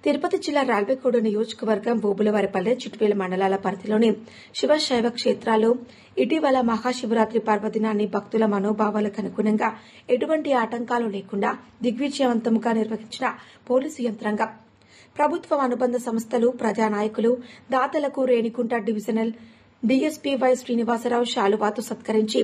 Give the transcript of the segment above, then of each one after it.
తిరుపతి జిల్లా రాల్బెకోడు నియోజకవర్గం బోబులవారిపల్లె చిట్వేల మండలాల పరిధిలోని శివశైవ క్షేత్రాల్లో ఇటీవల మహాశివరాత్రి పర్వదినాన్ని భక్తుల మనోభావాలకు అనుగుణంగా ఎటువంటి ఆటంకాలు లేకుండా దిగ్విజయవంతంగా నిర్వహించిన పోలీసు యంత్రాంగం, ప్రభుత్వ అనుబంధ సంస్థలు, ప్రజానాయకులు, దాతలకు Renigunta divisional DSP why Srinivasarao శాలువాతో సత్కరించి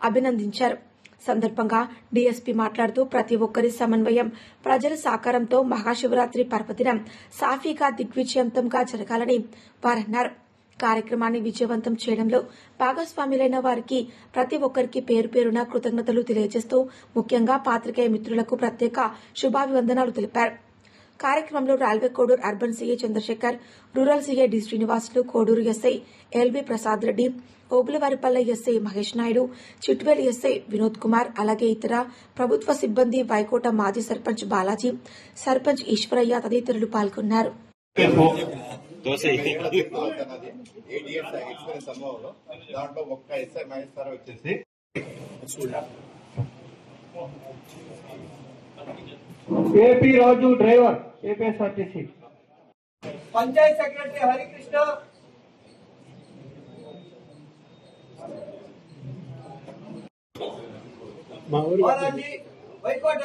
అభినందించారు. సందర్భంగా డీఎస్పీ మాట్లాడుతూ ప్రతి ఒక్కరి సమన్వయం, ప్రజల సహకారంతో మహాశివరాత్రి పర్వదినం సాఫీగా దిగ్విజయవంతంగా జరగాలని వారన్నారు. కార్యక్రమాన్ని విజయవంతం చేయడంలో భాగస్వాములైన వారికి ప్రతి ఒక్కరికి పేరు పేరున కృతజ్ఞతలు తెలియజేస్తూ ముఖ్యంగా పాత్రికేయ మిత్రులకు ప్రత్యేక శుభాభివందనాలు తెలిపారు. కార్యక్రమంలో రాల్బెకోడు urban CI Chandrasekhar, rural CI D Srinivasulu, Koduru SI L V Prasad Reddy, Obulavaripalle SI Mahesh Naidu, Chitveli SI Vinod Kumar, అలాగే ఇతర ప్రభుత్వ సిబ్బంది, వైకోట మాజీ సర్పంచ్ బాలాజీ, సర్పంచ్ ఈశ్వరయ్య తదితరులు పాల్గొన్నారు. AP Raju driver APSRTC, panchayat secretary Harikrishna, Balaji, Vaikota,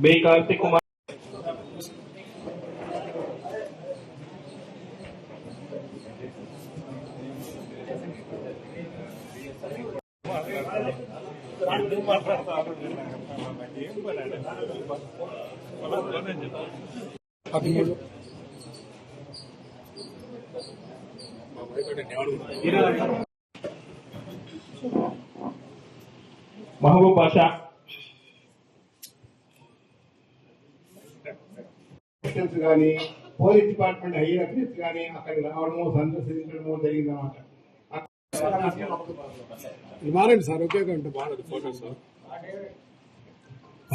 B Karthik Kumar, Mahaboob Basha, కానీ పోలీస్ డిపార్ట్మెంట్ హై అఫీసర్స్ కానీ అక్కడికి రావడము, సందర్శించడము జరిగిందన్నమాట. మారండి సార్, ఒకే గంట బాగుంది ఫోటో సార్.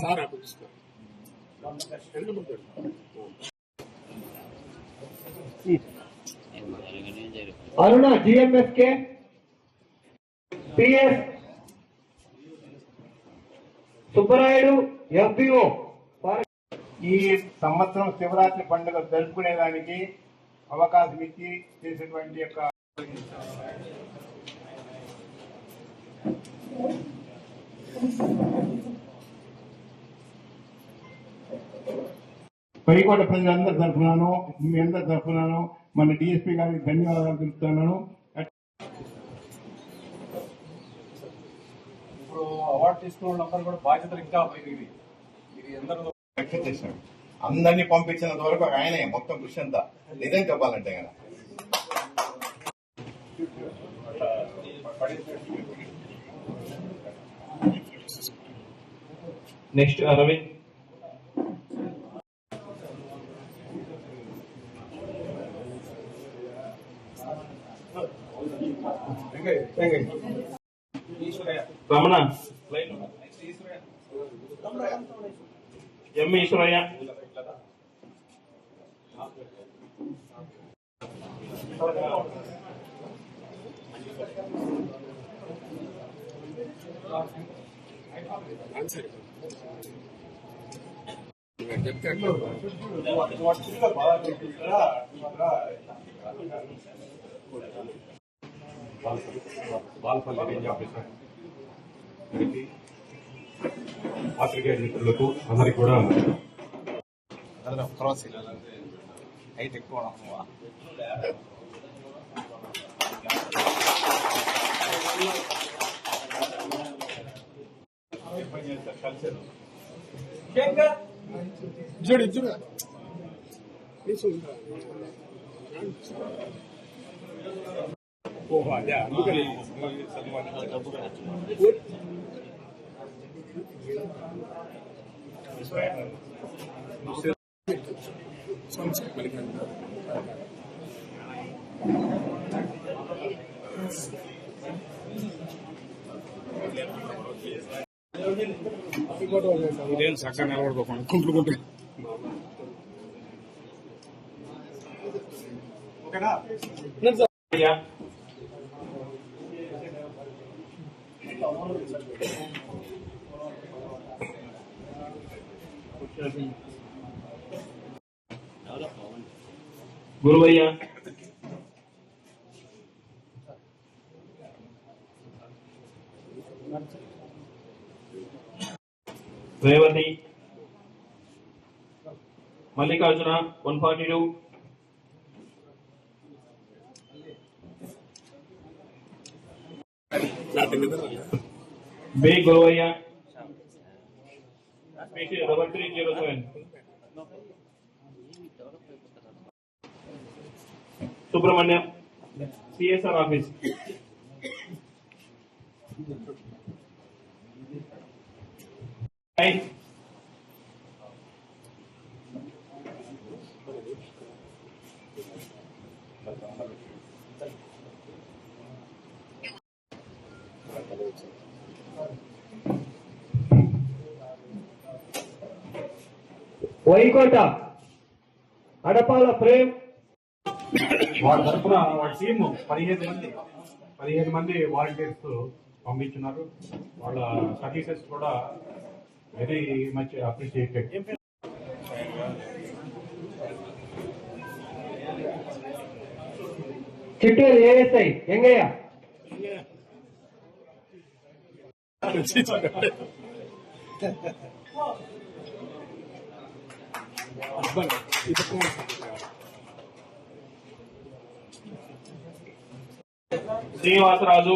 సార్ అప్పుడు తీసుకో అరుణ జిఎంఎస్కే, పిఎస్ సుబ్బరాయుడు ఎఫ్బిఓ. ఈ సంవత్సరం శివరాత్రి పండుగ జరుపుకునేదానికి అవకాశం ఇచ్చి చేసేటువంటి యొక్క పైకోట ప్రజలందరూ తరఫునాను, మీ అందరి తరఫునాను మన డిఎస్పీ గారికి ధన్యవాదాలు తెలుపుతున్నాను. ఇప్పుడు అవార్డు తీసుకున్న వాళ్ళందరూ కూడా బాధ్యతలు ఇంకా ఇది అందరూ చేశాడు. అందరినీ పంపించినంత వరకు ఆయనే మొత్తం కృషి అంతా. నిజం చెప్పాలంటే కదా నెక్స్ట్ అరవింద్, రమణ, ఎం ఈశ్వరయ్య, బాల్పల్లి రేంజ్ ఆఫీసర్, పాత్రికేయ మిత్రులకు అందరికి కూడా హైట్ ఎక్కువ చూడు చూడు ఓహో అదే అందుకని ఇదేం చక్కగా నిలబడుకోకుండా కుంటుకుంటే Guruvayya, Revathi, Mallikarjuna 142, B Guruvayya, 3307, Subrahmanyam, CSR office, Vaikota Adapala Prem వాళ్ళ తరఫున వాళ్ళ టీమ్ 15 మంది వాలంటీర్స్ పంపించున్నారు. వాళ్ళ సర్వీసెస్ కూడా very much appreciated. Chitturu ASI ఎంగయ్య Srinivasaraju,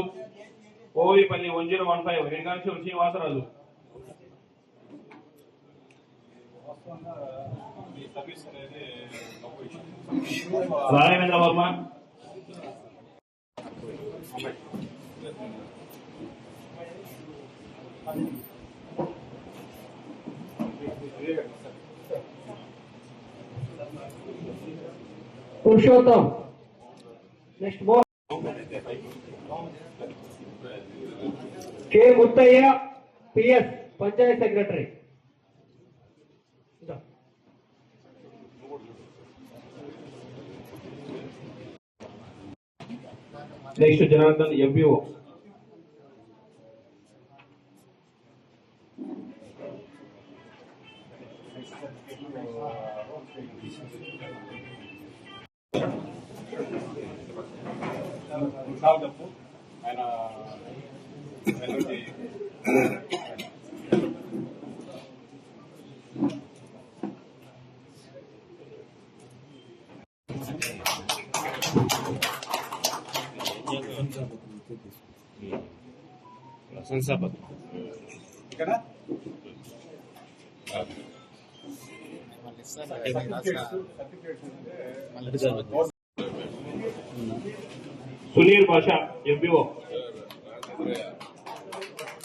ఓవిపల్లి 1015, Venkateswara Srinivasaraju, Raghavendra Varma, Purushottam next ball K Muthaiah PS Panchayat secretary next Janardhan, MPO, ఆయన ఇక్కడ సునీల్ భాష, ఎంపీఓ,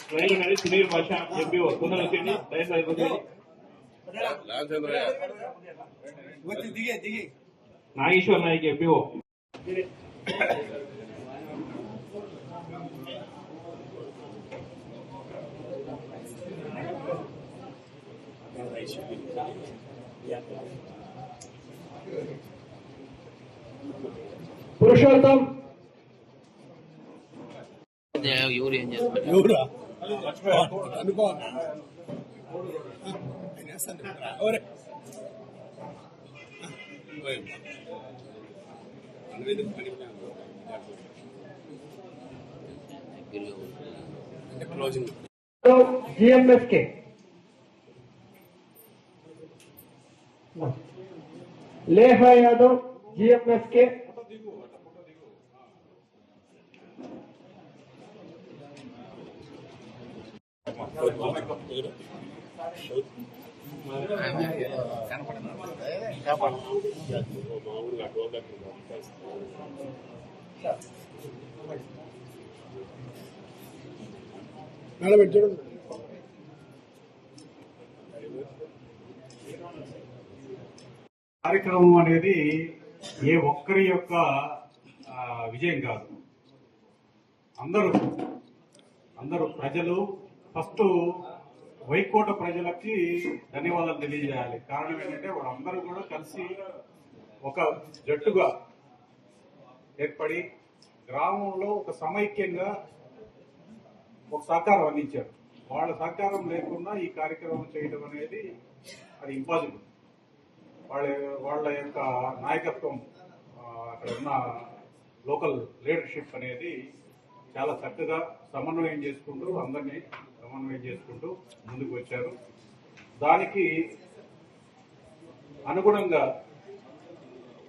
ట్రైన్ ఉన్నది సునీల్ భాష, ఎంపీఓ, తొందరగా వచ్చేయండి, ట్రైన్ అయిపోతుంది. నాగేశ్వర్ నాయక్, ఎంపీఓ, పురుషోత్తం ఎవరు ఏం చేస్తారు జిఎంఎస్కే లేహా యాదవ్ జిఎంఎస్కే కార్యక్రమం అనేది ఏ ఒక్కరి యొక్క విజయం కాదు. అందరూ ప్రజలు ఫస్ట్ వైకోట ప్రజలకి ధన్యవాదాలు తెలియజేయాలి. కారణం ఏంటంటే వాళ్ళందరూ కూడా కలిసి ఒక జట్టుగా ఏర్పడి గ్రామంలో ఒక సమైక్యంగా ఒక సహకారం అందించారు. వాళ్ళ సహకారం లేకుండా ఈ కార్యక్రమం చేయడం అనేది అది ఇంపాసిబుల్. వాళ్ళ యొక్క నాయకత్వం, అక్కడ ఉన్న లోకల్ లీడర్షిప్ అనేది చాలా చక్కగా సమన్వయం చేసుకుంటూ అందరినీ సమన్వయం చేసుకుంటూ ముందుకు వచ్చారు. దానికి అనుగుణంగా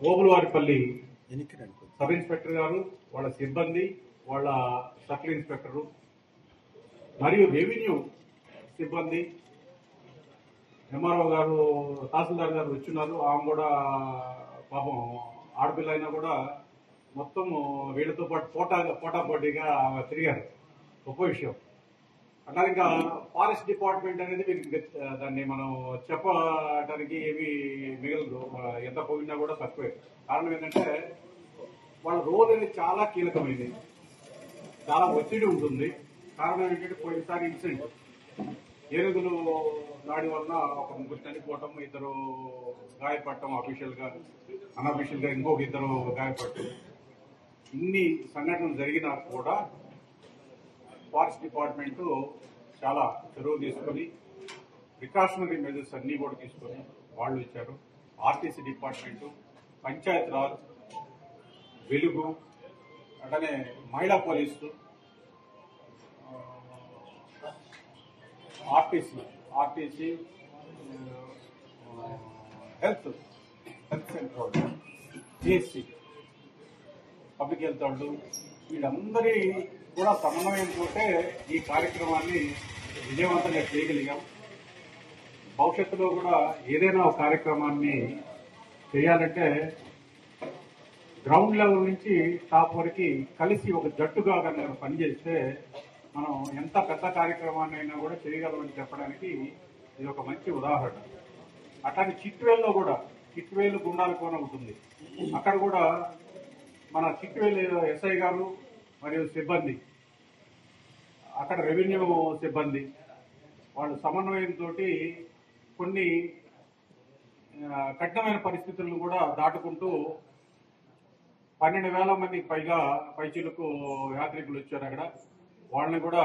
ఓబులవారిపల్లి సబ్ ఇన్స్పెక్టర్ గారు, వాళ్ళ సిబ్బంది, వాళ్ళ సర్కిల్ ఇన్స్పెక్టరు మరియు రెవెన్యూ సిబ్బంది, ఎంఆర్ఓ గారు, తహసీల్దార్ గారు వచ్చున్నారు. ఆమె కూడా పాపం ఆడపిల్ల అయినా కూడా మొత్తం వీళ్ళతో పాటు పోటాపోటీగా తిరిగారు. గొప్ప విషయం. అట్లా ఇంకా ఫారెస్ట్ డిపార్ట్మెంట్ అనేది మీకు దాన్ని మనం చెప్పడానికి ఏమీ మిగలదు. ఎంత పోయినా కూడా తక్కువే. కారణం ఏంటంటే వాళ్ళ రోల్ అనేది చాలా కీలకమైనది, చాలా ఒత్తిడి ఉంటుంది. కారణం ఏంటంటే పోయినసారి ఇన్సిడెంట్ ఏనుగులు దాడి వలన ఒక ముగ్గురు చనిపోవటం, ఇద్దరు గాయపడటం, అఫీషియల్ గా అన్అఫీషియల్ గా ఇంకొక ఇద్దరు గాయపడటం, ఇన్ని సంఘటనలు జరిగినా కూడా ఫారెస్ట్ డిపార్ట్మెంట్ చాలా చొరవ తీసుకొని ప్రికాషనరీ మెజర్స్ అన్ని కూడా తీసుకొని వాళ్ళు ఇచ్చారు. ఆర్టీసీ డిపార్ట్మెంట్, పంచాయత్ రాజ్, వెలుగు, అట్లనే మహిళా పోలీసు, ఆర్టీసీ హెల్త్ సెంటర్ వాళ్ళు, పిఎస్సి పబ్లిక్ హెల్త్ వాళ్ళు, వీళ్ళందరి కూడా సమన్వయంతో ఈ కార్యక్రమాన్ని విజయవంతంగా చేయగలిగాం. భవిష్యత్తులో కూడా ఏదైనా ఒక కార్యక్రమాన్ని చేయాలంటే గ్రౌండ్ లెవెల్ నుంచి టాప్ వరకు కలిసి ఒక జట్టుగా కనుక పనిచేస్తే మనం ఎంత పెద్ద కార్యక్రమాన్ని అయినా కూడా చేయగలమని చెప్పడానికి ఇది ఒక మంచి ఉదాహరణ. అట్లాగే చిట్వేల్లో కూడా, చిట్వేలు గుండాల కోన ఉంటుంది, అక్కడ కూడా మన చిట్వేలు ఎస్ఐ గారు మరియు సిబ్బంది, అక్కడ రెవెన్యూ సిబ్బంది వాళ్ళు సమన్వయంతో కొన్ని కఠినమైన పరిస్థితులను కూడా దాటుకుంటూ 12,000 మందికి పైగా పైచీలకు యాత్రికులు వచ్చారు. అక్కడ వాళ్ళని కూడా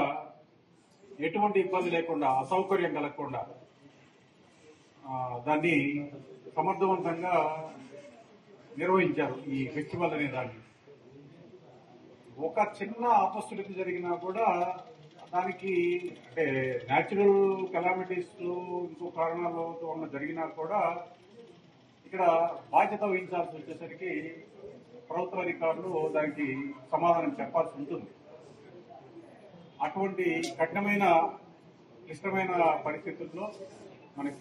ఎటువంటి ఇబ్బంది లేకుండా, అసౌకర్యం కలగకుండా దాన్ని సమర్థవంతంగా నిర్వహించారు. ఈ ఫెస్టివల్ అనే దాన్ని ఒక చిన్న అపస్థితి జరిగినా కూడా దానికి అంటే న్యాచురల్ కెలామిటీస్ ఇంకో కారణాలతో ఉన్న జరిగినా కూడా ఇక్కడ బాధ్యత వహించాల్సి వచ్చేసరికి ప్రభుత్వ అధికారులు దానికి సమాధానం చెప్పాల్సి ఉంటుంది. అటువంటి కఠినమైన క్లిష్టమైన పరిస్థితుల్లో మనకి